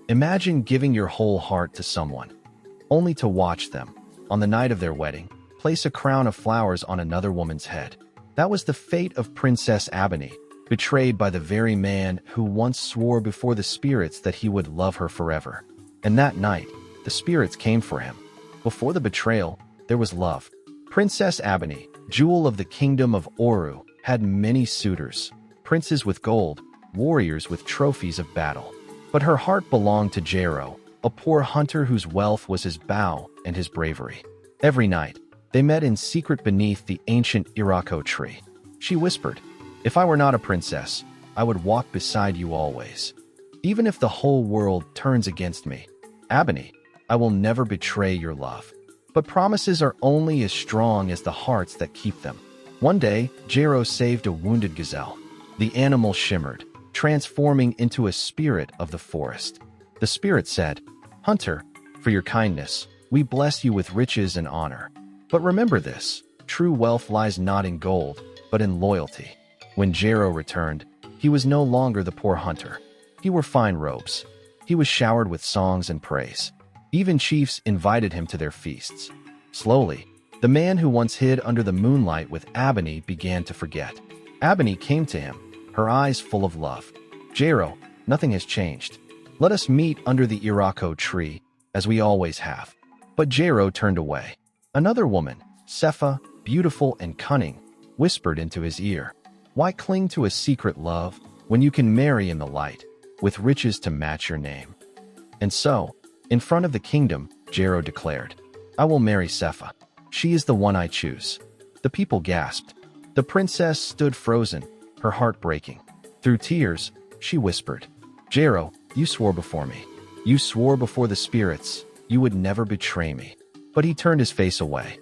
Imagine giving your whole heart to someone, only to watch them, on the night of their wedding, place a crown of flowers on another woman's head. That was the fate of Princess Ebony, betrayed by the very man who once swore before the spirits that he would love her forever. And that night, the spirits came for him. Before the betrayal, there was love. Princess Ebony, jewel of the kingdom of Oru, had many suitors, princes with gold, warriors with trophies of battle. But her heart belonged to Jero, a poor hunter whose wealth was his bow and his bravery. Every night, they met in secret beneath the ancient Irako tree. She whispered, "If I were not a princess, I would walk beside you always. Even if the whole world turns against me, Ebony, I will never betray your love." But promises are only as strong as the hearts that keep them. One day, Jero saved a wounded gazelle. The animal shimmered, transforming into a spirit of the forest. The spirit said, "Hunter, for your kindness, we bless you with riches and honor. But remember this, true wealth lies not in gold, but in loyalty." When Jero returned, he was no longer the poor hunter. He wore fine robes. He was showered with songs and praise. Even chiefs invited him to their feasts. Slowly, the man who once hid under the moonlight with Ebony began to forget. Ebony came to him, her eyes full of love. "Jero, nothing has changed. Let us meet under the Irako tree, as we always have." But Jero turned away. Another woman, Sepha, beautiful and cunning, whispered into his ear, "Why cling to a secret love when you can marry in the light, with riches to match your name?" And so, in front of the kingdom, Jero declared, "I will marry Sepha. She is the one I choose." The people gasped. The princess stood frozen, her heart breaking. Through tears, she whispered, "Jero, you swore before me. You swore before the spirits you would never betray me." But he turned his face away.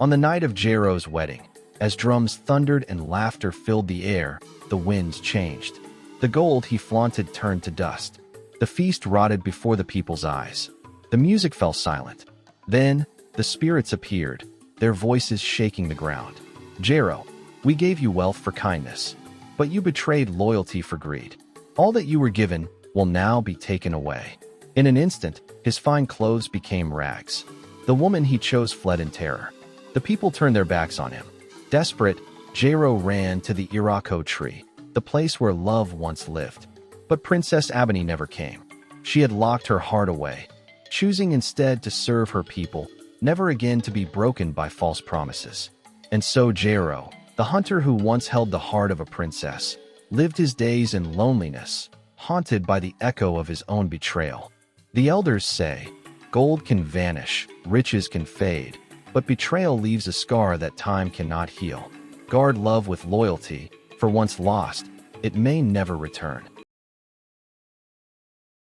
On the night of Jero's wedding, as drums thundered and laughter filled the air, the winds changed. The gold he flaunted turned to dust. The feast rotted before the people's eyes. The music fell silent. Then, the spirits appeared, their voices shaking the ground. "Jero, we gave you wealth for kindness, but you betrayed loyalty for greed. All that you were given will now be taken away." In an instant, his fine clothes became rags. The woman he chose fled in terror. The people turned their backs on him. Desperate, Jero ran to the Irako tree, the place where love once lived. But Princess Ebony never came. She had locked her heart away, choosing instead to serve her people, never again to be broken by false promises. And so Jero, the hunter who once held the heart of a princess, lived his days in loneliness, haunted by the echo of his own betrayal. The elders say, gold can vanish, riches can fade, but betrayal leaves a scar that time cannot heal. Guard love with loyalty, for once lost, it may never return.